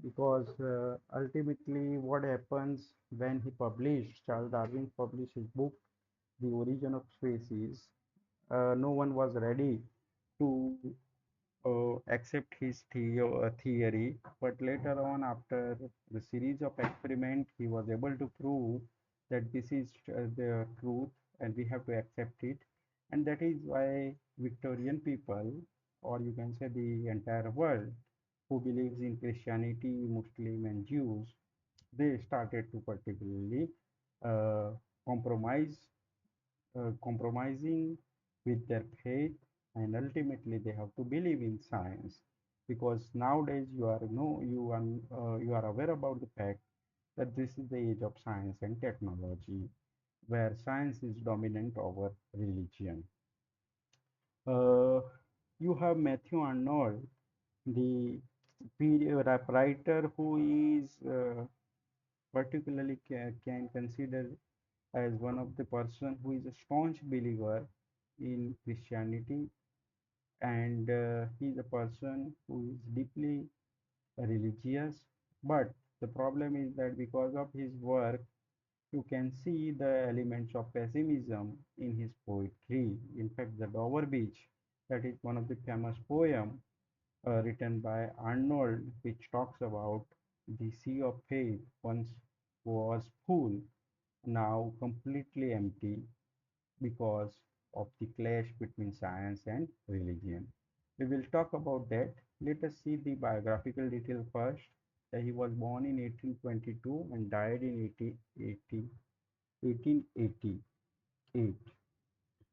because ultimately what happens when he published, Charles Darwin published his book, The Origin of Species, no one was ready to accept his theory, but later on, after the series of experiments, he was able to prove that this is the truth and we have to accept it. And that is why Victorian people, or you can say the entire world, who believes in Christianity, Muslim, and Jews, they started to particularly uh, compromise compromising with their faith, and ultimately they have to believe in science, because nowadays you are aware about the fact that this is the age of science and technology, where science is dominant over religion. uh, you have Matthew Arnold, the writer who is particularly can consider as one of the person who is a staunch believer in Christianity, and he is a person who is deeply religious. But the problem is that because of his work, you can see the elements of pessimism in his poetry. In fact, the Dover Beach, that is one of the famous poem written by Arnold, which talks about the sea of faith once was full, now completely empty because of the clash between science and religion. We will talk about that. Let us see the biographical detail first. He was born in 1822 and died in 1888.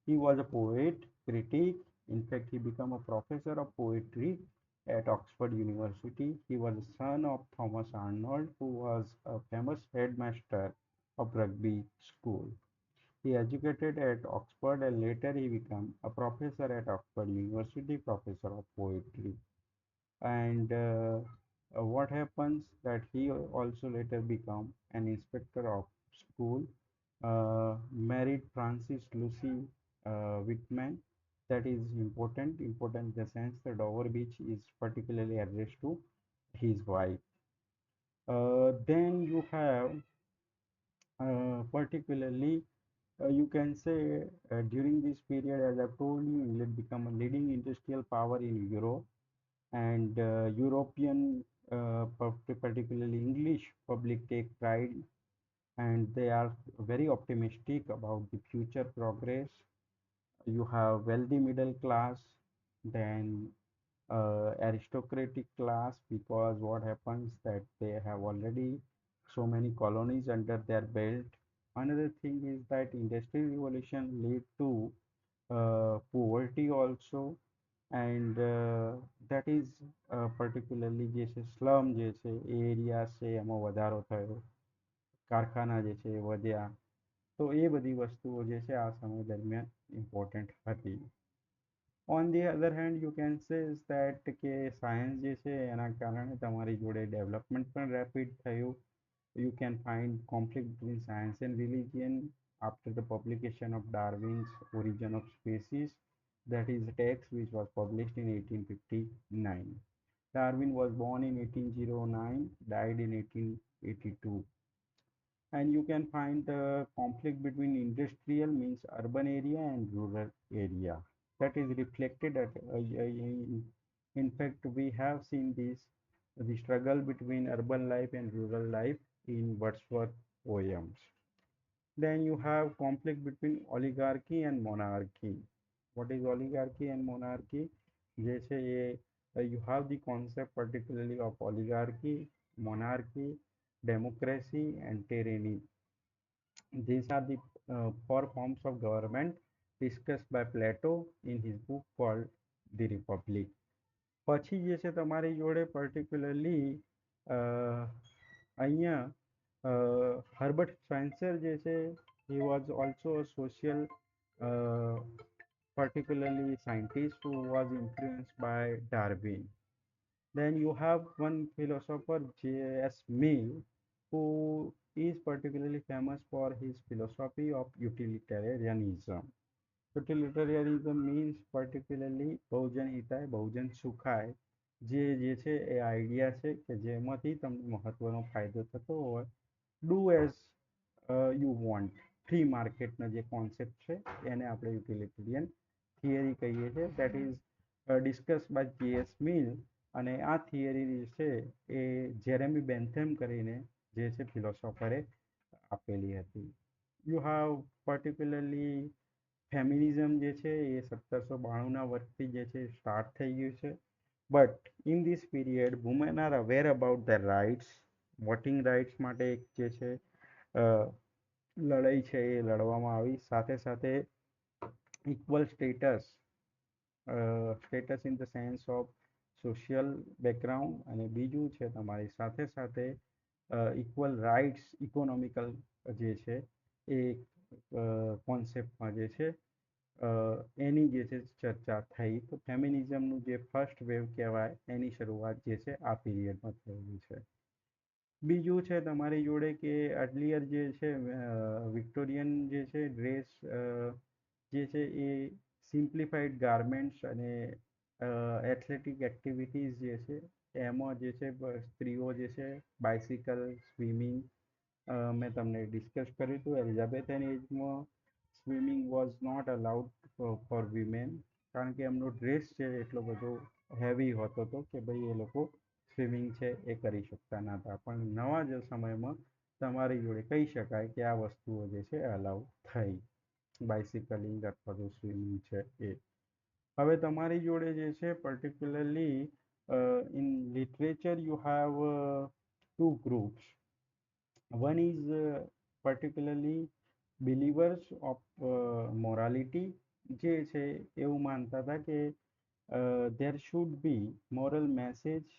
He was a poet, critic. In fact, he became a professor of poetry at Oxford University. He was the son of Thomas Arnold, who was a famous headmaster of Rugby School. He educated at Oxford and later he became a professor at Oxford University, professor of poetry. And what happens that he also later become an inspector of school, married Francis Lucy Whitman. That is important in the sense that Dover Beach is particularly addressed to his wife. Then you have particularly you can say during this period, as I've told you, England become a leading industrial power in Europe, and European, particularly English public take pride, and they are very optimistic about the future progress. You have wealthy middle class, then aristocratic class, because what happens that they have already so many colonies under their belt. Another thing is that industrial revolution lead to poverty also, and that is particularly જે છે slum જે છે એ area છે એમાં વધારો થયો, કારખાના જે છે એ વધ્યા. તો એ બધી વસ્તુઓ જે છે આ સમય દરમિયાન ઇમ્પોર્ટન્ટ હતી. On the other hand you can say that કે સાયન્સ જે છે એના કારણે તમારી જોડે ડેવલપમેન્ટ પણ રેપિડ થયું. You can find conflict between science and religion after the publication of Darwin's Origin of Species, that is a text which was published in 1859. Darwin was born in 1809, died in 1882. And you can find the conflict between industrial means urban area and rural area. That is reflected at in fact we have seen this, the struggle between urban life and rural life in Wordsworth poems. Then you have conflict between oligarchy and monarchy. What is oligarchy and monarchy? जैसे ये you have the concept particularly of oligarchy, monarchy, democracy, and tyranny. These are the four forms of government discussed by Plato in his book called The Republic. પછી જે છે તમારી જોડે particularly અહીંયા Herbert Spencer જે છે he was also a social, uh, particularly scientist who was influenced by Darwin. Then you have one philosopher, J.S. Mill, who is particularly famous for his philosophy of utilitarianism. Utilitarianism means particularly Bhujan Hitai, Bhujan Sukhai. જે છે એ idea છે કે જેમાંથી તમને મહત્વનો ફાયદો થતો હોય. Do as you want. Free માર્કેટનો જે કોન્સેપ્ટ છે એને આપણે યુટિલિટેરિયન થિયરી કહીએ છીએ. That is discuss by JS Mill. અને આ થિયરી જે છે એ જેરેમી બેન્થેમ કરીને જે છે ફિલોસોફરે આપેલી હતી. યુ હેવ પર્ટિક્યુલરલી ફેમિનિઝમ જે છે એ 1792ના વર્ષથી જે છે સ્ટાર્ટ થઈ ગયું છે. But in this period women are aware about their rights. Voting rights માટે એક જે છે લડાઈ છે એ લડવામાં આવી. સાથે સાથે equal status in the sense of social background. અને બીજું છે તમારી સાથે સાથે ઇક્વલ રાઇટ્સ ઇકોનોમિકલ જે છે એ કોન્સેપ્ટમાં જે છે એની જે છે ચર્ચા થઈ. તો ફેમિનિઝમનું જે ફર્સ્ટ વેવ કહેવાય એની શરૂઆત જે છે આ પીરિયડમાં થયેલી છે. બીજું છે તમારી જોડે કે અર્લિયર જે છે વિક્ટોરિયન જે છે ડ્રેસ જે છે એ સિમ્પ્લિફાઈડ ગાર્મેન્ટ્સ અને એથ્લેટિક એક્ટિવિટીઝ જે છે એમાં જે છે સ્ત્રીઓ જે છે બાઇસિકલ, સ્વિમિંગ, મેં તમને ડિસ્કસ કર્યું હતું એલિઝાબેથન એજમાં swimming was not allowed for women. કારણ કે એમનો ડ્રેસ છે એટલો બધો હેવી હોતો હતો કે ભાઈ એ લોકો સ્વિમિંગ છે એ કરી શકતા ન હતા. પણ નવા જ સમયમાં તમારી જોડે કહી શકાય કે આ વસ્તુઓ જે છે અલાઉ થઈ. બાઇસિકલિંગ અથવા તો સ્વિમિંગ છે એ. હવે તમારી જોડે જે છે particularly in literature you have to groups. One is particularly believers of morality. જે છે એવું માનતા હતા કે there should be moral message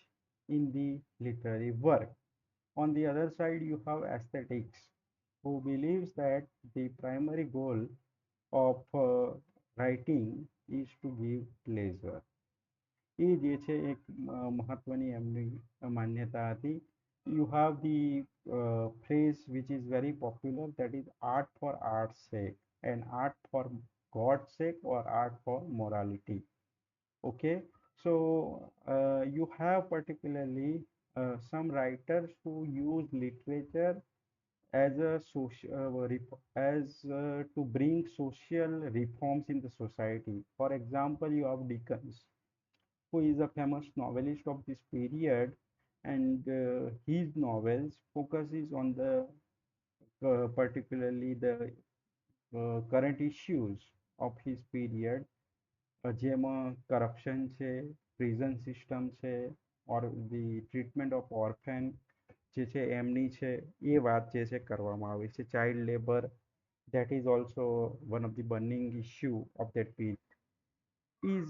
in the literary work. On the other side, you have aesthetics, who believes that the primary goal of writing is to give pleasure. એ જે છે એક મહત્વની એમની માન્યતા હતી. You have the phrase which is very popular, that is art for art's sake and art for God's sake or art for morality. Okay, so you have particularly some writers who use literature as a to bring social reforms in the society. For example, you have Dickens, who is a famous novelist of this period, and his novels focuses on the particularly the current issues of his period, જેમાં corruption છે, prison system છે, ઓર the treatment of ઓર્ફેન જે છે એમની છે એ વાત જે છે કરવામાં આવી છે. Child labour, that is also one of the burning issue of that period, is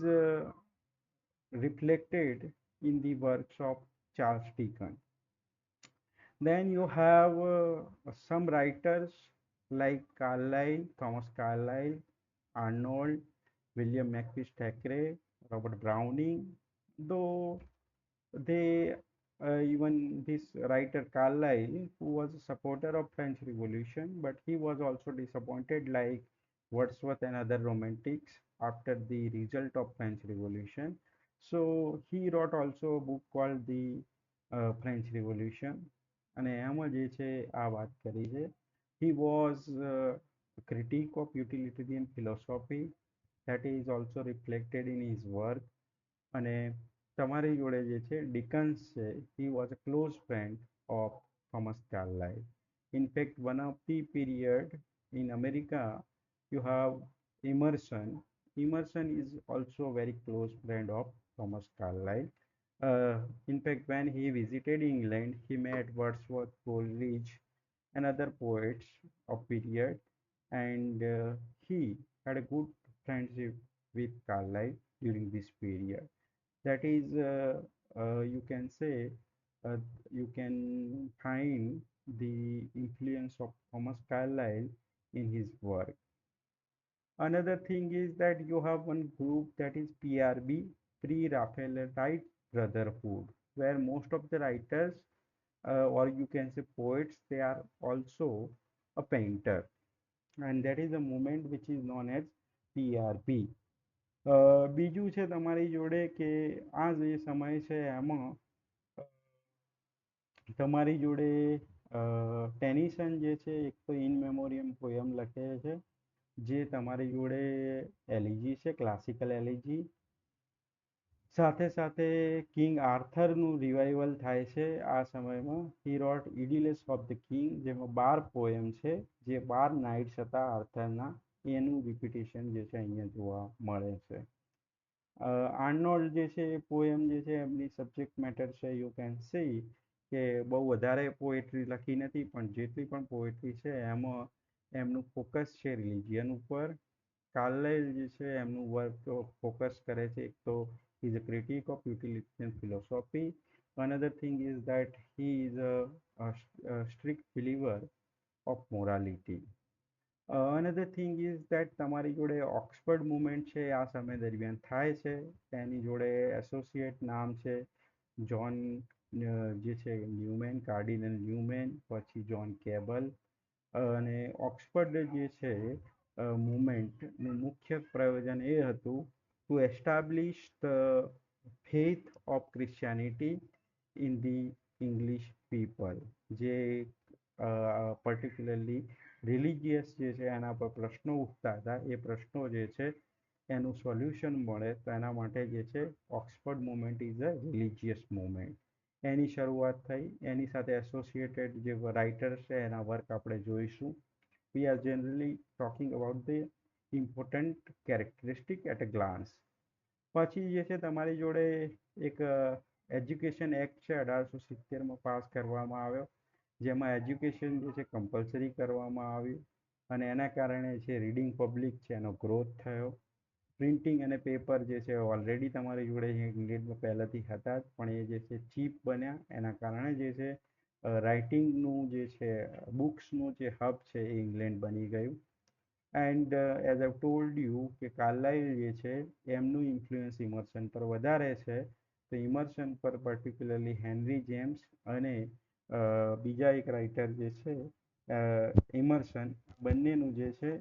reflected in the works of Charles Dickens. Then you have some writers like Carlyle, Thomas Carlyle, Arnold, William Makepeace Thackeray, Robert Browning. Though they even this writer Carlyle, who was a supporter of French Revolution, but he was also disappointed, like Wordsworth and other romantics, after the result of French Revolution. So he wrote also a book called the French Revolution. અને એમાં જે છે આ વાત કરી છે. He was a critique of utilitarian philosophy, that is also reflected in his work. અને તમારી જોડે જે છે ડિકન્સ છે, he was a close friend of Thomas Carlyle. In fact, one of the period in America, you have Emerson. Emerson is also a very close friend of Thomas Carlyle. In fact, when he visited England, he met Wordsworth, Coleridge, and other poets of period, and he had a good friendship with Carlyle during this period. That is, you can say, uh, you can find the influence of Thomas Carlyle in his work. Another thing is that you have one group, that is PRB, Pre-Raphaelite Brotherhood, where most of the writers, or you can say poets, they are also a painter, and that is a movement which is known as PRB. બીજું છે તમારી જોડે કે આ જે સમય છે એમાં તમારી જોડે ટેનિસન જે છે એક તો ઇન મેમોરિયમ પોયમ લખે છે, જે તમારી જોડે એલિજી છે, ક્લાસિકલ એલિજી. સાથે સાથે કિંગ આર્થરનું રિવાઇવલ થાય છે આ સમયમાં. હી રોટ ઇડિલેસ ઓફ ધ કિંગ, જેમાં 12 પોએમ છે, જે 12 નાઇટ્સ હતા આર્થરના, એનું રિપીટેશન જે છે અહીંયા જોવા મળે છે. આર્નોલ્ડ જે છે એ પોએમ જે છે એમની સબ્જેક્ટ મેટર છે, યુ કેન સી કે બહુ વધારે પોએટ્રી લખી નથી, પણ જેટલી પણ પોએટ્રી છે એમાં એમનું ફોકસ છે રિલિજિયન ઉપર. કાર્લાઇલ જે છે એમનું વર્ક ફોકસ કરે છે, એક તો is a critique of utilitarian philosophy. Another thing is that he is a strict believer of morality. Another thing is that તમારી જોડે ઓક્સફર્ડ મુવમેન્ટ છે આ સમય દરમિયાન થાય છે. તેની જોડે એસોસિએટ નામ છે જ્હોન જે છે ન્યુમેન, કાર્ડિનલ ન્યુમેન, પછી જ્હોન કેબલ. અને ઓક્સફર્ડ જે છે મુવમેન્ટનું મુખ્ય પ્રયોજન એ હતું to establish the faith of Christianity in the English people, જે પર્ટિક્યુલરલી રિલિજિયસ જે છે એના પર પ્રશ્નો ઉઠતા હતા, એ પ્રશ્નો જે છે એનું સોલ્યુશન મળે તો એના માટે જે છે Oxford movement is a religious movement. એની શરૂઆત થઈ. એની સાથે એસોસિએટેડ જે રાઇટર્સ છે એના વર્ક આપણે જોઈશું. We are generally talking about the important characteristic at a glance. પછી જે છે તમારી જોડે એક એજ્યુકેશન એક્ટ છે 1870માં પાસ કરવામાં આવ્યો, જેમાં એજ્યુકેશન જે છે કમ્પલસરી કરવામાં આવ્યું, અને એના કારણે જે રીડિંગ પબ્લિક છે એનો ગ્રોથ થયો. પ્રિન્ટિંગ અને પેપર જે છે ઓલરેડી તમારી જોડે ઇંગ્લેન્ડમાં પહેલાંથી હતા જ, પણ એ જે છે ચીપ બન્યા, એના કારણે જે છે રાઇટિંગનું જે છે બુક્સનું જે હબ છે એ ઇંગ્લેન્ડ બની ગયું. And as I told you કે કાર્લાઇલ જે છે એમનું ઇન્ફ્લુઅન્સ ઇમર્સન પર વધારે છે. તો ઇમર્સન પર પર્ટિક્યુલરલી હેનરી જેમ્સ અને બીજા એક રાઇટર જે છે ઇમર્સન, બંનેનું જે છે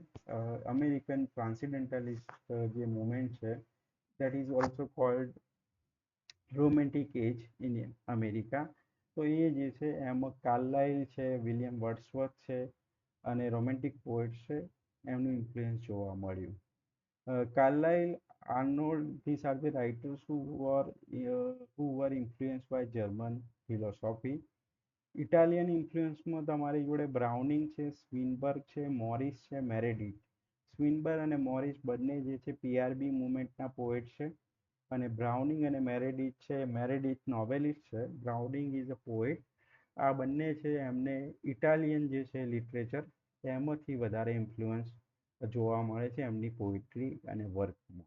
અમેરિકન ટ્રાન્સિડેન્ટલિસ્ટ જે મુવમેન્ટ છે, that is also called romantic age in America. તો એ જે છે એમાં કાર્લાઇલ છે, વિલિયમ વર્ડસવર્થ છે અને રોમેન્ટિક પોએટ્સ છે, એમનું ઇન્ફ્લુઅન્સ જોવા મળ્યું. કાર્લાઇલ, Arnold, these are the writers who were influenced by German philosophy. Italian ઇન્ફ્લુઅન્સમાં તમારી જોડે બ્રાઉનિંગ છે, સ્વિનબર્ગ છે, મોરિસ છે, મેરેડિથ. સ્વિનબર્ગ અને મોરિસ બંને જે છે પીઆરબી મુવમેન્ટના પોએટ છે. અને બ્રાઉનિંગ અને મેરેડિથ છે, મેરેડિથ નોવેલિસ્ટ છે, બ્રાઉનિંગ ઇઝ અ પોએટ. આ બંને છે એમને ઇટાલિયન જે છે લિટરેચર એમાંથી વધારે ઇન્ફ્લુઅન્સ જોવા મળે છે એમની પોઇટ્રી અને વર્કમાં.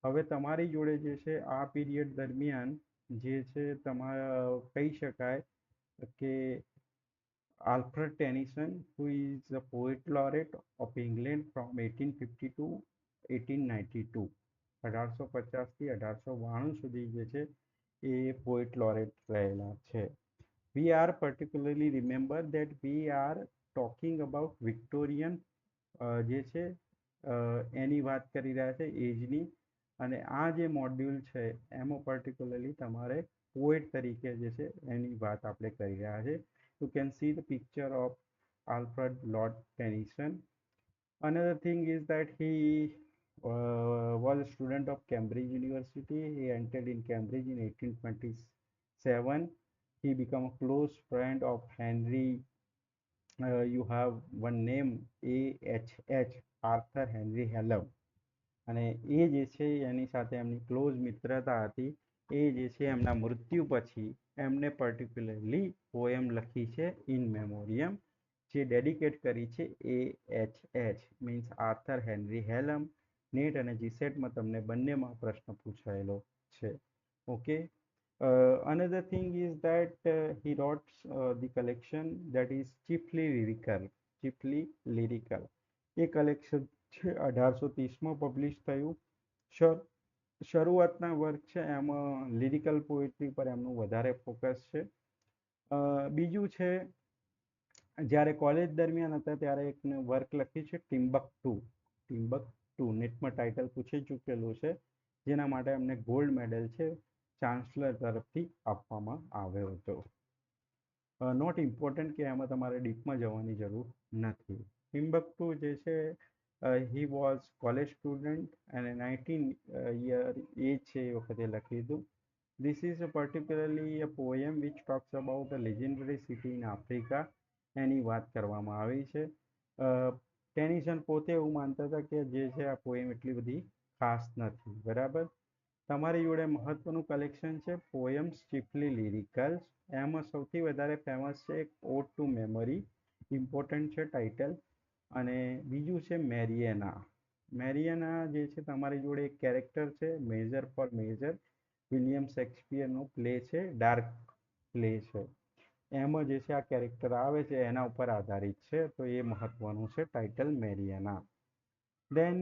હવે તમારી જોડે જે છે આ પીરિયડ દરમિયાન જે છે તમારા કહી શકાય કે Alfred ટેનિસન, who is the poet laureate of England from 1850 to 1892, 1850 થી 1892 સુધી જે છે એ પોએટ લોરેટ રહેલા છે. We are particularly remember that we are talking about Victorian જે છે એની વાત કરી રહ્યા છે એજની. અને આ જે મોડ્યુલ છે એમાં પર્ટિક્યુલરલી તમારે પોએટ તરીકે જે છે એની વાત આપણે કરી રહ્યા છે. You can see the picture of Alfred Lord Tennyson. Another thing is that he was a student of Cambridge University. He entered in Cambridge in 1827. He became a close friend of Henry. You have one name, AHH, Arthur Henry Hallam. અને એ જે છે એની સાથે એમની close મિત્રતા હતી. એ જે છે એમના મૃત્યુ પછી એમને પર્ટિક્યુલરલી પોએમ લખી છે ઇન મેમોરિયમ, જે ડેડિકેટ કરી છે AHH, means Arthur Henry Hallam. NET અને જીસેટમાં તમને બંનેમાં પ્રશ્ન પૂછાયેલો છે. Okay. Another thing is that he wrote the collection that is chiefly lyrical. Chiefly lyrical. A collection છે 1830માં પબ્લિશ થયું. શરૂઆતના વર્ક છે એમાં લિરિકલ પોએટ્રી પર એમનું વધારે ફોકસ છે. બીજું છે જ્યારે કોલેજ દરમિયાન હતા ત્યારે એક વર્ક લખ્યું છે ટિમ્બકટુ. ટુ નેટમાં ટાઇટલ પૂછી ચૂકેલું છે, જેના માટે એમને ગોલ્ડ મેડલ છે ચાન્સલર તરફથી આપવામાં આવ્યો હતો. નોટ ઇમ્પોર્ટન્ટ કે એમાં તમારે ડીપમાં જવાની જરૂર નથી. ટિમ્બક્ટુ જે છે હી વોઝ કોલેજ સ્ટુડન્ટ અને 19 યર એજ છે એ વખતે લખ્યું હતું. This is particularly a poem which talks about a legendary city in Africa એની વાત કરવામાં આવી છે. ટેનિસન પોતે એવું માનતા હતા કે જે છે આ પોએમ એટલી બધી ખાસ નથી. બરાબર. તમારી જોડે મહત્વનું કલેક્શન છે પોયમ્સ ચીફલી લિરિકલ્સ. એમાં સૌથી વધારે ફેમસ છે એક ઓડ ટુ મેમરી, ઇમ્પોર્ટન્ટ છે ટાઇટલ. અને બીજું છે મેરિયના. મેરિયના જે છે તમારી જોડે એક કેરેક્ટર છે મેજર ફોર મેજર, વિલિયમ શેક્સપિયરનો પ્લે છે, ડાર્ક પ્લે છે. એમાં જે છે આ કેરેક્ટર આવે છે એના ઉપર આધારિત છે, તો એ મહત્વનું છે ટાઇટલ મેરિયના. દેન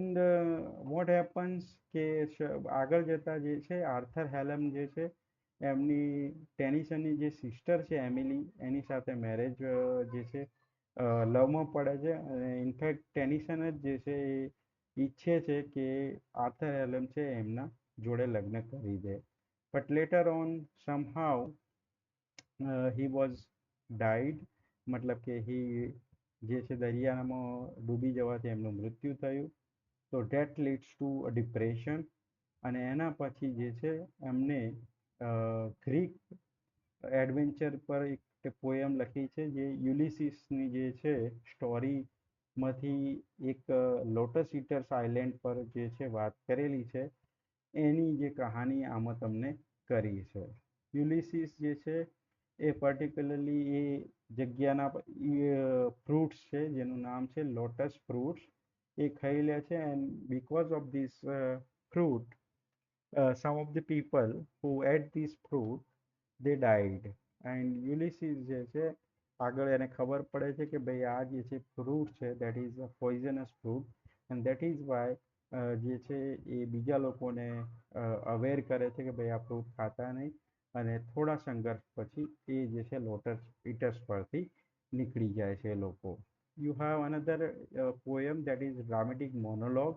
વોટ હેપન્સ કે આગળ જતા જે છે આર્થર હેલમ જે છે એમની ટેનિસનની જે સિસ્ટર છે એમિલી, એની સાથે મેરેજ જે છે લવમાં પડે છે. અને ઇનફેક્ટ ટેનિસન જ જે છે એ ઈચ્છે છે કે આર્થર હેલમ છે એમના જોડે લગ્ન કરી દે. But later on somehow he was died, મતલબ કે હી જે છે દરિયામાં ડૂબી જવાથી એમનું મૃત્યુ થયું. તો ડેટ લીડ્સ ટુ ડિપ્રેશન. અને એના પછી જે છે એમને ગ્રીક એડવેન્ચર પર એક પોયમ લખી છે જે યુલિસિસની જે છે સ્ટોરીમાંથી એક લોટસ ઈટર્સ આઇલેન્ડ પર જે છે વાત કરેલી છે, એની જે કહાની આમાં તમને કરી છે. યુલિસિસ જે છે એ પર્ટિક્યુલરલી એ જગ્યાના ફ્રૂટ્સ છે જેનું નામ છે લોટસ ફ્રૂટ્સ, એ ખાઈ લે છે. And because of this fruit some of the people who ate this fruit they died. And Ulysses જે છે આગળ એને ખબર પડે છે કે ભાઈ આ જે છે ફ્રૂટ છે that is a poisonous fruit, and that is Y જે છે એ બીજા લોકોને અવેર કરે છે કે ભાઈ આ ફ્રૂટ ખાતા નહીં. અને થોડા સંઘર્ષ પછી એ જે છે લોટસ ઈટર્સ પરથી નીકળી જાય છે એ લોકો. You have another poem that is dramatic monologue,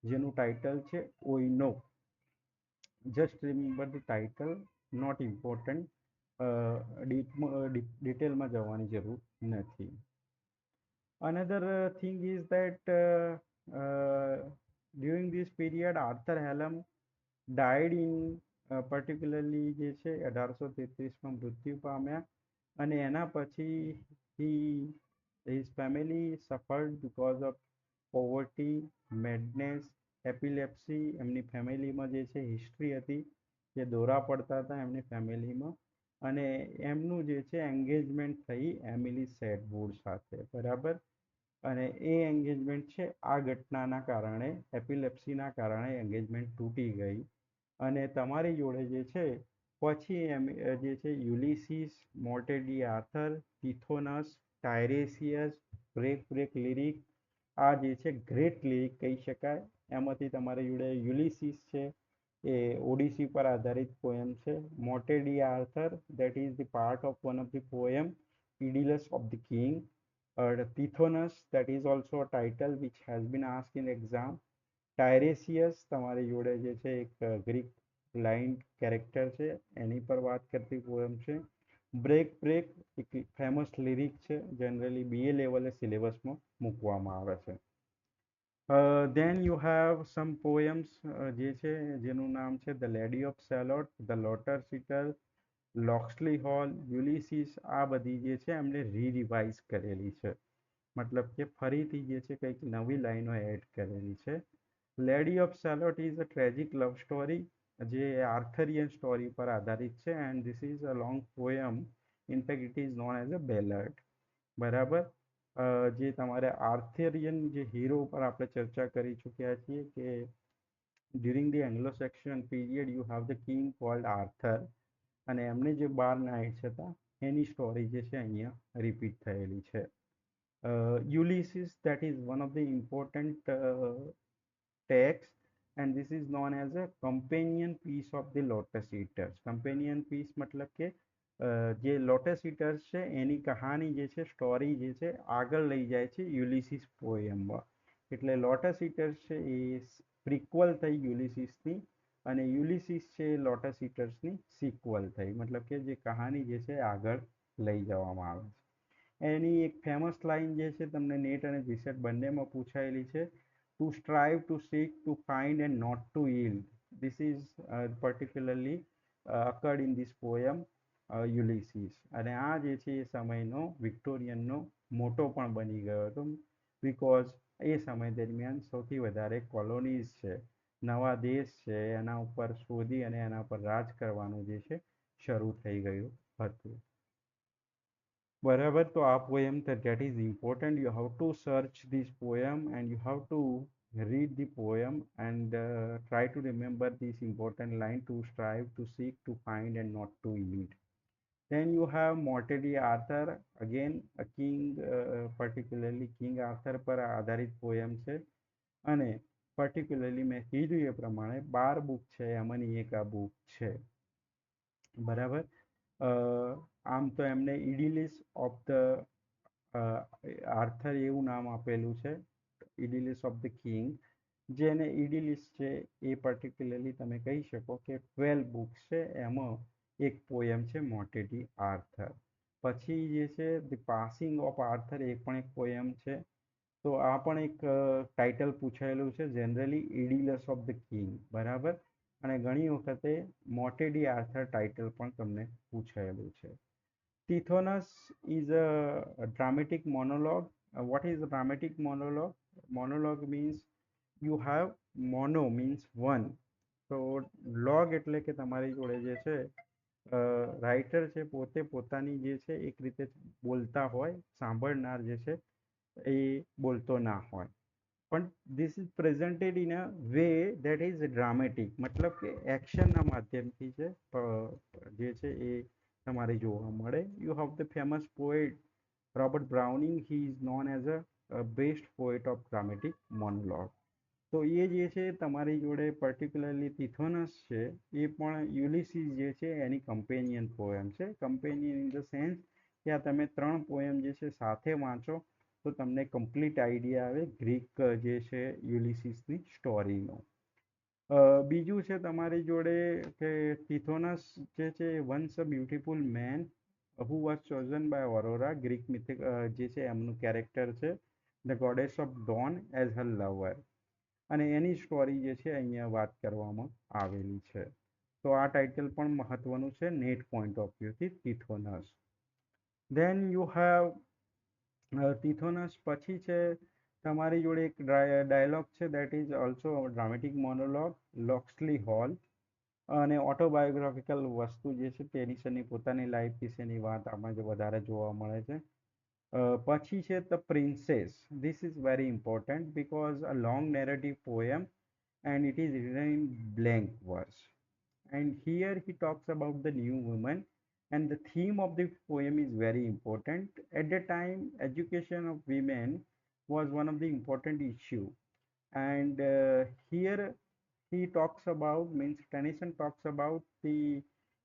જેનું ટાઇટલ છે Oenone. Just remember the title, not important. ડિટેલમાં જવાની જરૂર નથી. Another thing is that during this period Arthur Hallam died in particularly જે છે 1833માં મૃત્યુ પામ્યા. અને એના પછી his family suffered because of poverty, madness, epilepsy. એમની ફેમિલીમાં જે છે હિસ્ટ્રી હતી જે દોરા પડતા હતા એમની ફેમિલીમાં. અને એમનું જે છે એંગેજમેન્ટ થઈ એમિલી સેડવુડ સાથે. બરાબર. અને એ એંગેજમેન્ટ છે આ ઘટનાના કારણે, એપિલેપ્સીના કારણે એંગેજમેન્ટ તૂટી ગઈ. અને તમારી જોડે જે છે પછી એમ જે છે યુલિસિસ, મોર્ટેડી આર્થર, ટિથોનસ, ટાઇરેસિયસ, બ્રેક લિરિક, આ જે છે ગ્રેટ લિરિક કહી શકાય. એમાંથી તમારી જોડે યુલિસિસ છે એ ઓડિસી પર આધારિત પોયમ છે. Morte d Arthur that is the part of one of the poem Idylls of the king. Tithonus, that is also a title which has been asked in exam. Tiresias તમારી જોડે જે છે એક ગ્રીક બ્લાઇન્ડ કેરેક્ટર છે એની પર વાત કરતી poem છે. બ્રેક એક ફેમસ લિરિક છે, જનરલી બીએ લેવલે સિલેબસમાં મૂકવામાં આવે છે. Then you have some poems જે છે જેનું નામ છે the lady of Shalott, the lotus સીટર, લોક્સલી હોલ, યુલિસિસ. આ બધી જે છે એમને રિવાઇઝ કરેલી છે, મતલબ કે ફરીથી જે છે કંઈક નવી લાઈનો એડ કરેલી છે. Lady of Shalott is a tragic love story જે આર્થરિયન સ્ટોરી પર આધારિત છે. And this is a long poem, in fact it is known as a ballad. બરાબર. જે તમારે આર્થરિયન જે હીરો પર આપણે ચર્ચા કરી ચૂક્યા છીએ કે during the Anglo section period you have the king cold Arthur, અને એમને જે 12 નાઇટ્સ હતા એની સ્ટોરી જે છે અહીંયા રિપીટ થયેલી છે. Ulysses, that is one of the important texts, and this is known as a companion piece of the Lotus Eaters. Companion piece મતલબ કે જે લોટસ ઈટર્સ છે એની કહાની જે છે સ્ટોરી જે છે આગળ લઈ જાય છે યુલિસિસ પોયમમાં. એટલે લોટસ ઈટર્સ છે એ પ્રિક્વલ થઈ યુલિસિસની, અને યુલિસિસ છે એ લોટસ ઈટર્સની સિક્વલ થઈ, મતલબ કે જે કહાની જે છે આગળ લઈ જવામાં આવે છે. એની એક ફેમસ લાઈન જે છે તમને નેટ અને જીસેટ બંનેમાં પૂછાયેલી છે, to strive to seek to find and not to yield. This is particularly occurred in this poem Ulysses. અને આ જે છે એ સમયનો વિક્ટોરિયનનો મોટો પણ બની ગયો હતો, બીકોઝ એ સમય દરમિયાન સૌથી વધારે કોલોનીઝ છે, નવા દેશ છે, એના ઉપર શોધી અને એના પર રાજ કરવાનું જે છે શરૂ થઈ ગયું હતું. બરાબર, તો આ poem that is important. You have to search this poem and you have to read the poem and try to remember this important line, to strive to seek to find and not to yield. Then you have Morte Arthur, again a king, particularly King Arthur પર આધારિત poem છે, અને particularly મેં કીધું એ પ્રમાણે 12 book છે એમાંની એક આ બુક છે. બરાબર. આમ તો એમને ઇડિલિસ ઓફ ધ આર્થર એવું નામ આપેલું છે, ઇડિલિસ ઓફ ધ કિંગ, જેને ઇડિલિસ છે એ પર્ટિક્યુલરલી તમે કહી શકો કે 12 બુક્સ છે, એમાં એક પોયમ છે મોટેડી આર્થર. પછી જે છે ધ પાસિંગ ઓફ આર્થર, એ પણ એક પોયમ છે. તો આ પણ એક ટાઇટલ પૂછાયેલું છે, જનરલી ઇડિલસ ઓફ ધ કિંગ. બરાબર. અને ઘણી વખતે મોટેડી આર્થર ટાઇટલ પણ તમને પૂછાયેલું છે. ટીથોનસ is a dramatic monologue. What is a dramatic monologue? Monologue means you have mono means one. તો લોગ એટલે કે તમારી જોડે જે છે રાઇટર છે પોતે પોતાની જે છે એક રીતે બોલતા હોય, સાંભળનાર જે છે એ બોલતો ના હોય, પણ this is presented in a way that is dramatic, મતલબ કે એક્શનના માધ્યમથી છે જે છે એ તમારે જોવા મળે. You have the famous poet Robert Browning, he is known as a best poet of dramatic monologue. તો એ જે છે તમારી જોડે પર્ટિક્યુલરલી ટિથોનસ છે એ પણ યુલિસિસ જે છે એની કમ્પેનિયન પોએમ છે. કમ્પેનિયન ઇન ધ સેન્સ કે આ તમે 3 પોએમ જે છે સાથે વાંચો તો તમને કમ્પ્લીટ આઈડિયા આવે ગ્રીક જે છે યુલિસિસની સ્ટોરીનો. બીજું છે તમારી જોડે કે ટિથોનસ જે છે once a beautiful man who was chosen by Aurora, Greek mythic જે છે એમનું કેરેક્ટર છે, the goddess of dawn as her lover, અને એની સ્ટોરી જે છે અહીંયા વાત કરવામાં આવેલી છે. તો આ ટાઇટલ પણ મહત્વનું છે નેટ પોઈન્ટ ઓફ વ્યૂથી, Tithonus. Then you have Tithonus. પછી છે તમારી જોડે એક ડાયલોગ છે that is also dramatic monologue, Locksley Hall, અને ઓટોબાયોગ્રાફિકલ વસ્તુ જે છે ટેનિસનની પોતાની લાઈફ વિશેની વાત આમાં જ વધારે જોવા મળે છે. પછી છે the princess. This is very important because a long narrative poem and it is written in blank verse. And here he talks about the new woman, and the theme of the poem is very important. At the time, education of women was one of the important issue, and here he talks about, means Tennyson talks about the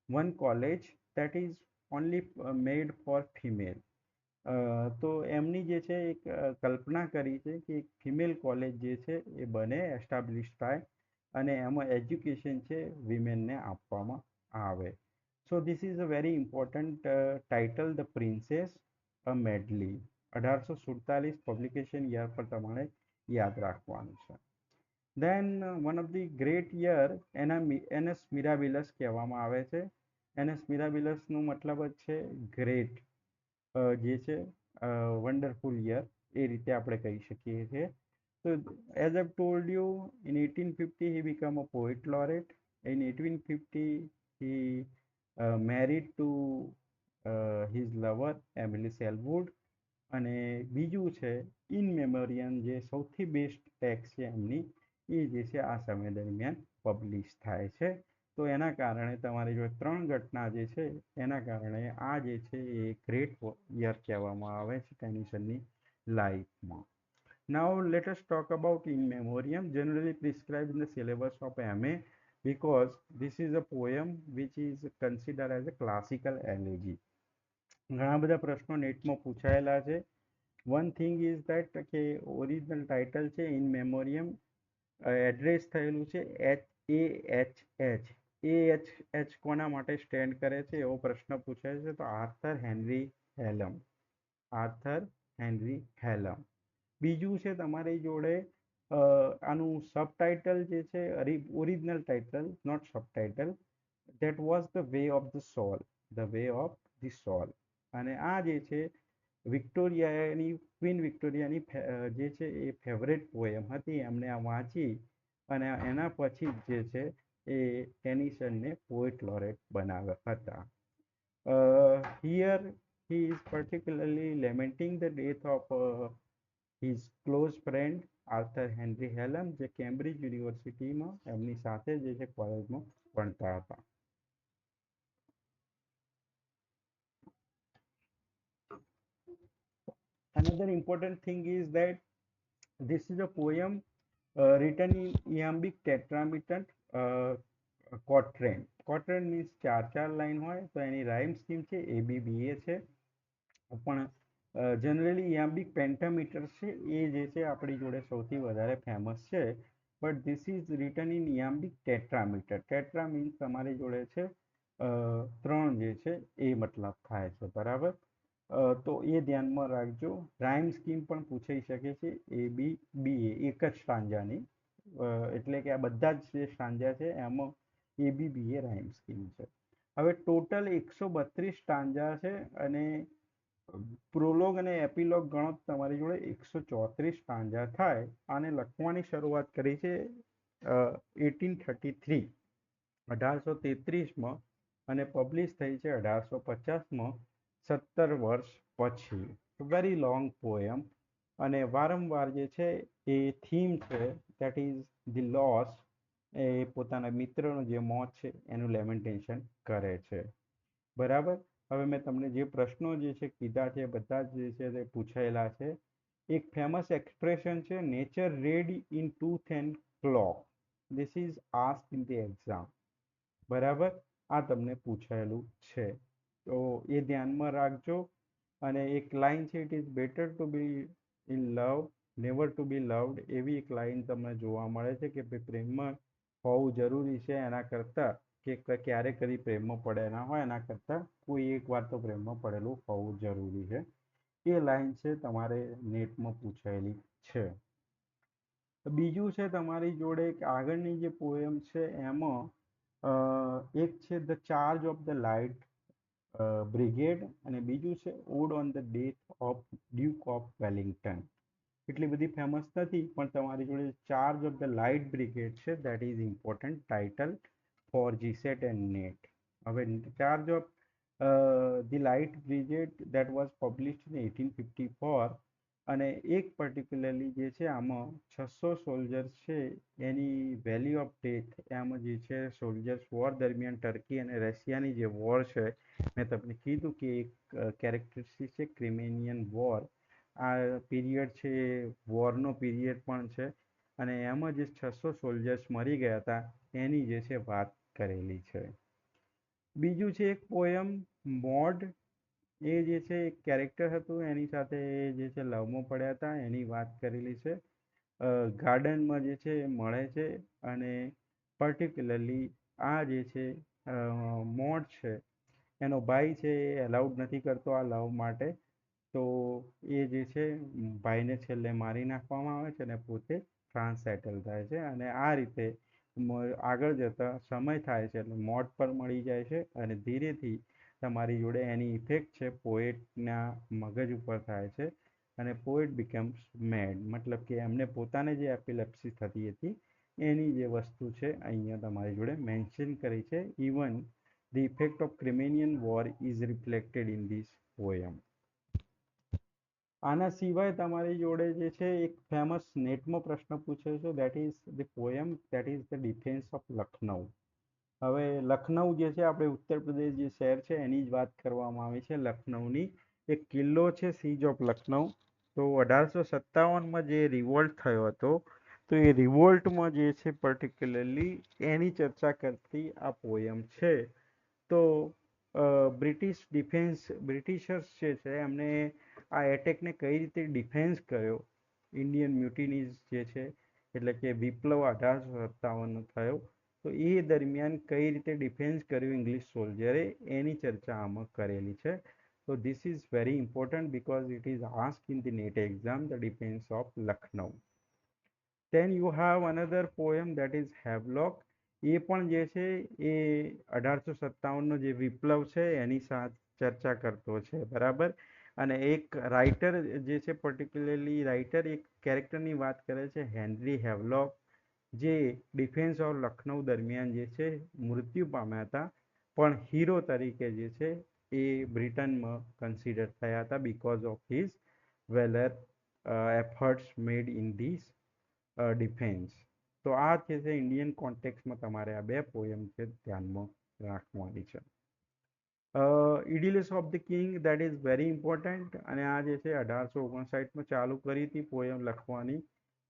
one college that is only made for female. તો એમની જે છે એક કલ્પના કરી છે કે એક female college જે છે એ બને, એસ્ટાબ્લિશ થાય, અને એમાં એજ્યુકેશન છે વિમેનને આપવામાં આવે. So this is a very important title, the princess a medley. 1847 publication year પર તમારે યાદ રાખવાનું છે. Then one of the great year annus mirabilis કહેવામાં આવે છે. એનએસ મિરાબિલસનું મતલબ જ છે ગ્રેટ, જે છે વન્ડરફુલ યર, એ રીતે આપણે કહી શકીએ છીએ. So as I've told you, in 1850 he became a poet laureate. In 1850 he married to his lover Emily Selwood. અને બીજું છે ઇન મેમોરિયમ, જે સૌથી બેસ્ટ ટેક્સ છે એમની, એ જે છે આ સમય દરમિયાન પબ્લિશ થાય છે. તો એના કારણે તમારી જો 3 ઘટના જે છે એના કારણે આ જે છે એ ગ્રેટ યર કહેવામાં આવે છે ટેનિસનની લાઈફમાં. Now let us talk about in memoriam, generally prescribed in the syllabus of MA, because this is a poem which is considered as a classical elegy. ઘણા બધા પ્રશ્નો નેટમાં પૂછાયેલા છે, વન થિંગ ઇઝ દેટ કે ઓરિજિનલ ટાઇટલ છે in મેમોરિયમ address થયેલું છે H કોના માટે સ્ટેન્ડ કરે છે એવો પ્રશ્ન પૂછાય છે, તો Arthur Henry Hallam. Arthur Henry Hallam. બીજું છે તમારી જોડે આનું સબટાઇટલ જે છે, original title not subtitle, that was the way of the soul. The way of the soul. અને આ જે છે વિક્ટોરિયાની ક્વીન વિક્ટોરિયાની જે છે એ ફેવરેટ પોયમ હતી, એમને આ વાંચી અને એના પછી જે છે એ ટેનિસનને પોએટ લોરેટ બનાવ્યા હતા. Here he is particularly lamenting the death of his close friend Arthur Henry Hallam, જે કેમ્બ્રિજ યુનિવર્સિટીમાં એમની સાથે જે છે કોલેજમાં ભણતા હતા. Another important thing is that this is a poem written in iambic tetrameter quatrain. Quatrain means ચાર ચાર લાઈન હોય તો એની રાઇમ સ્કીમ છે ABBA છે. પણ જનરલી iambic pentameter છે એ જે છે આપણી જોડે સૌથી વધારે ફેમસ છે. But this is return in iambic tetrameter. Tetra means તમારી જોડે છે ત્રણ જે છે એ મતલબ થાય છે, બરાબર. તો એ ધ્યાનમાં રાખજો. રાઇમ સ્કીમ પણ પૂછાઈ શકે છે ABBA, એક જ સ્ટાન્જાની, એટલે કે આ બધા જ જે સ્ટાન્જા છે એમાં ABBA રાઇમ સ્કીમ છે. હવે ટોટલ 132 સ્ટાન્જા છે અને પ્રોલોગ અને એપિલોગ ગણો તમારી જોડે 134 સ્ટાન્જા થાય. આને લખવાની શરૂઆત કરી છે 1833, 1833માં, અને પબ્લિશ થઈ છે 1850માં, 17 વર્ષ પછી. Very long poem. અને વારંવાર જે છે એ થીમ છે દેટ ઇઝ ધી લોસ, એ પોતાના મિત્રનો જે મોત છે એનું લેમેન્ટેશન કરે છે, બરાબર. હવે મેં તમને જે પ્રશ્નો જે છે કીધા છે બધા જ જે છે તે પૂછાયેલા છે. એક ફેમસ એક્સપ્રેશન છે nature red in tooth and claw. This is ask in the exam, બરાબર. આ તમને પૂછાયેલું છે તો એ ધ્યાનમાં રાખજો. અને એક લાઈન છે, it is better to be in love never to be loved, એવી એક લાઈન તમને જોવા મળે છે કે ભાઈ પ્રેમમાં હોવું જરૂરી છે એના કરતાં, કે ક્યારે કદી પ્રેમમાં પડ્યા ના હોય એના કરતાં કોઈ એક વાર તો પ્રેમમાં પડેલું હોવું જરૂરી છે. એ લાઈન છે તમારે નેટમાં પૂછાયેલી છે. બીજું છે તમારી જોડે આગળની જે પોયમ છે એમાં એક છે the charge of the light brigade, અને બીજું છે ode on the death of duke of Wellington. એટલી બધી ફેમસ નથી પણ તમારી જોડે charge of the light brigade છે, that is important title for GSET and NET. હવે charge of the light brigade that was published in 1854, અને એક પર્ટિક્યુલરલી જે છે આમાં 600 સોલ્જર્સ છે એની વેલ્યુ ઓફ ડેથ, એમાં જે છે સોલ્જર્સ વોર દરમિયાન ટર્કી અને રશિયાની જે વોર છે, મેં તમને કીધું કે એક કેરેક્ટરિસ્ટિક છે ક્રિમેનિયન વોર. આ પીરિયડ છે વોરનો પીરિયડ પણ છે, અને એમાં જે 600 સોલ્જર્સ મરી ગયા હતા એની જે છે વાત કરેલી છે. બીજું છે એક પોયમ મોડ, એ જે છે એક કેરેક્ટર હતું એની સાથે જે છે લવમાં પડ્યા હતા એની વાત કરેલી છે. ગાર્ડનમાં જે છે એ મળે છે, અને પર્ટિક્યુલરલી આ જે છે મોડ છે એનો ભાઈ છે એ એલાઉડ નથી કરતો આ લવ માટે, તો એ જે છે ભાઈને છેલ્લે મારી નાખવામાં આવે છે અને પોતે ફ્રાન્સ સેટલ થાય છે. અને આ રીતે આગળ જતા સમય થાય છે એટલે મોડ પર મળી જાય છે, અને ધીરેથી તમારી જોડે એની ઇફેક્ટ છે પોએટના મગજ ઉપર થાય છે, અને પોએટ બીકમ્સ મેડ, મતલબ કે એમને પોતાને જે એપિલેપ્સી થતી હતી એની જે વસ્તુ છે અહીંયા તમારી જોડે મેન્શન કરી છે. Even the effect of Crimean war is reflected in this poem. આના સિવાય તમારી જોડે જે છે એક ફેમસ નેટમાં પ્રશ્ન પૂછ્યો છે, that is the poem that is the defence of Lucknow. હવે લખનઉ જે છે આપણે ઉત્તર પ્રદેશ જે શહેર છે એની જ વાત કરવામાં આવી છે. લખનઉની એક કિલ્લો છે સીજ ઓફ લખનઉ. તો 1857માં જે રિવોલ્ટ થયો હતો, તો એ રિવોલ્ટમાં જે છે પર્ટિક્યુલરલી એની ચર્ચા કરતી આ પોયમ છે. તો બ્રિટિશર્સ જે છે એમને આ એટેકને કઈ રીતે ડિફેન્સ કર્યો, ઇન્ડિયન મ્યુટિનીઝ જે છે એટલે કે વિપ્લવ 1857 થયો, તો એ દરમિયાન કઈ રીતે ડિફેન્સ કર્યું ઇંગ્લિશ સોલ્જરે એની ચર્ચા આમાં કરેલી છે. So this is very important because it is asked in the NET exam, the defense of Lucknow. Then you have another poem that is Havelock. એ પણ જે છે એ 1857નો જે વિપ્લવ છે એની સાથે ચર્ચા કરતો છે, બરાબર. અને એક રાઇટર જે છે, પર્ટિક્યુલરલી રાઇટર એક કેરેક્ટરની વાત કરે છે, હેનરી હેવલોક, જે ડિફેન્સ ઓફ લખનઉ દરમિયાન જે છે મૃત્યુ પામ્યા હતા, પણ હીરો તરીકે જે છે એ બ્રિટનમાં કન્સિડર થયા હતા because of his valour efforts made in this defence. તો આ જે છે ઇન્ડિયન કોન્ટેક્સમાં તમારે આ બે પોયમ છે ધ્યાનમાં રાખવાની છે. Idylls of the king, that is very important. અને આ જે છે 1859માં ચાલુ કરી હતી પોયમ લખવાની.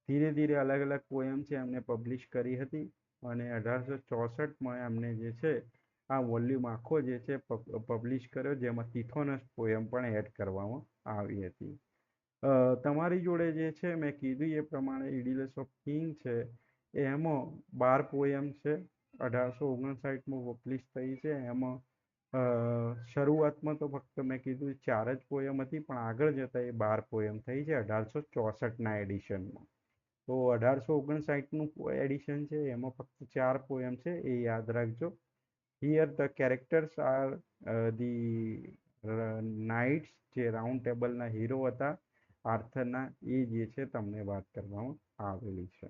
ધીરે ધીરે અલગ અલગ પોયમ છે એમને પબ્લિશ કરી હતી, અને 1864માં એમને જે છે આ વોલ્યુમ આખો જે છે પબ્લિશ કર્યો, જેમાં તિથોનસ પોયમ પણ એડ કરવામાં આવી હતી. તમારી જોડે જે છે મેં કીધું એ પ્રમાણે ઇડિલસ ઓફ કિંગ છે, એમાં 12 પોયમ છે, 1859માં પબ્લિશ થઈ છે. એમાં શરૂઆતમાં તો ફક્ત મેં કીધું 4 જ પોયમ હતી, પણ આગળ જતા એ 12 પોયમ થઈ છે 1864ના એડિશનમાં. તો 1859નું એડિશન છે એમાં ફક્ત 4 પોયમ છે, એ યાદ રાખજો. Here the characters are the nights, જે રાઉન્ડ ટેબલના હીરો હતા આર્થરના, એ જે છે તમને વાત કરવામાં આવેલી છે.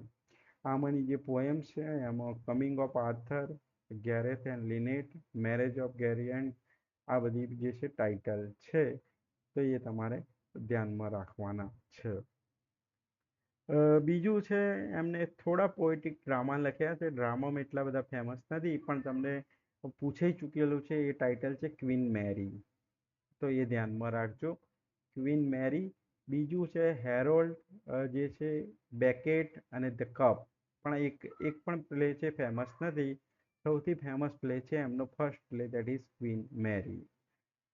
આમાંની જે પોએમ્સ છે એમાં coming of Arthur, Gareth and Lynette, marriage of Geraint, આ બધી જે છે ટાઇટલ છે, તો એ તમારે ધ્યાનમાં રાખવાના છે. બીજું છે, એમને થોડા પોએટિક ડ્રામા લખ્યા છે. ડ્રામામાં એટલા બધા ફેમસ નથી, પણ તમને પૂછાઈ ચૂકેલું છે. એ ટાઇટલ છે ક્વીન મેરી, તો એ ધ્યાનમાં રાખજો, ક્વીન મેરી. બીજું છે હેરોલ્ડ, જે છે બેકેટ અને ધ કપ, પણ એક પણ પ્લે છે ફેમસ નથી. સૌથી ફેમસ પ્લે છે એમનો first play, that is Queen Mary.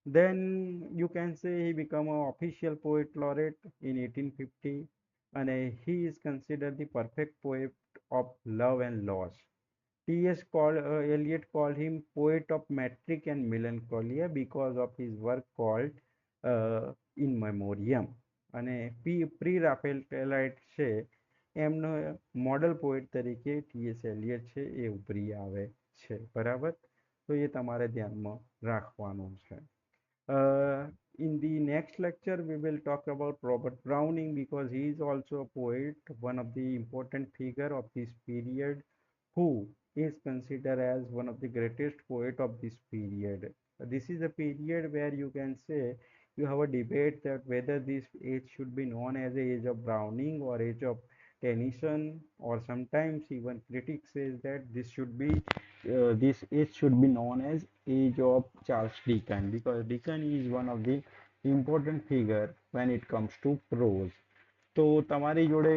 Then you can say he became an official poet laureate in 1850, and he is considered the perfect poet of love and loss. Eliot called him poet of metric and melancholia because of his work called In Memoriam. અને pre રાફેલાઇટ છે એમનો model poet તરીકે TS Eliot છે એ ઉભરી આવે છે, બરાબર. તો એ તમારે ધ્યાનમાં રાખવાનું છે. In the next lecture, we will talk about Robert Browning because he is also a poet, one of the important figure of this period, who is considered as one of the greatest poet of this period. This is a period where you can say you have a debate that whether this age should be known as the age of Browning or age of Tennyson, or sometimes even critics says that this age should be known as age of Charles Dickens, because Dickens is one of the important figure when it comes to prose. તો તમારી જોડે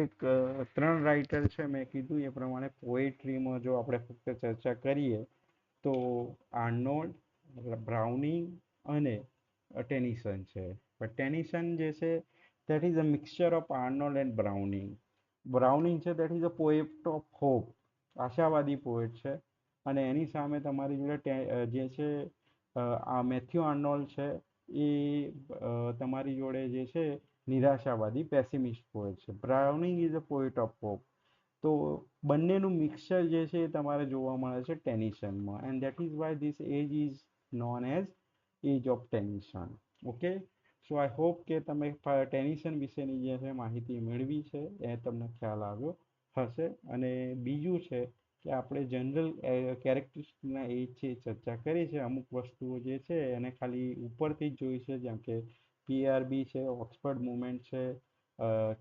3 writer છે મેં કીધું એ પ્રમાણે. પોએટ્રીમાં જો આપણે ફક્ત ચર્ચા કરીએ તો આર્નોલ્ડ, બ્રાઉનિંગ અને ટેનિસન છે. પણ ટેનિસન જે છે that is a mixture of Arnold and Browning. બ્રાઉનિંગ છે that is a poet of hope, આશાવાદી પોએટ છે. અને એની સામે તમારી જોડે જે છે આ મેથ્યુ આર્નોલ્ડ છે, એ તમારી જોડે જે છે નિરાશાવાદી પેસિમિસ્ટ પોએટ છે. Browning is a poet of hope. તો બંનેનું મિક્સચર જે છે એ તમારે જોવા મળે છે ટેનિસનમાં, and that is why this age is known as age of Tennyson. Okay, so I hope કે તમે ટેનિસન વિશેની જે છે માહિતી મેળવી છે એ તમને ખ્યાલ આવ્યો હશે. અને બીજું છે કે આપણે જનરલ કેરેક્ટરિસ્ટિકના એજ છે ચર્ચા કરી છે. અમુક વસ્તુઓ જે છે એને ખાલી ઉપરથી જ જોઈ છે, જેમ કે પીઆરબી છે, ઓક્સફર્ડ મુવમેન્ટ છે,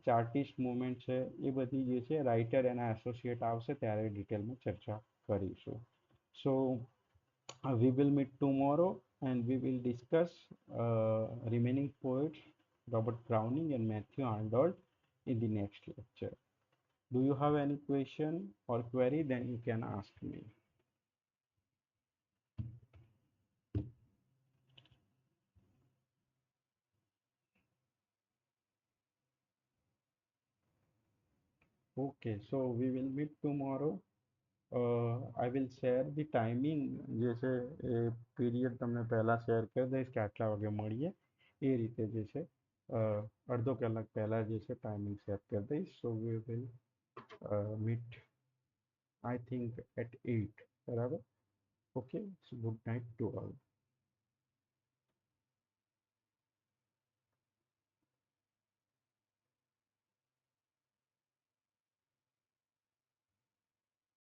ચાર્ટિસ્ટ મુવમેન્ટ છે, એ બધી જે છે રાઇટર એના એસોસિએટ આવશે ત્યારે ડિટેલમાં ચર્ચા કરીશું. સો we will meet tomorrow and we will discuss remaining poets, Robert Browning and Matthew Arnold, in the next lecture. Do you have any question or query? Then you can ask me. Okay, so we will meet tomorrow. I will share the timing જે છે એ period તમને પહેલા share કરી દઈશ કે આટલા વાગે મળીએ એ રીતે જે છે અડધો કલાક પહેલા જે છે ટાઈમિંગ શેર કરી દઈશ. So we will meet I think at 8. બરાબર. Okay, good night to all.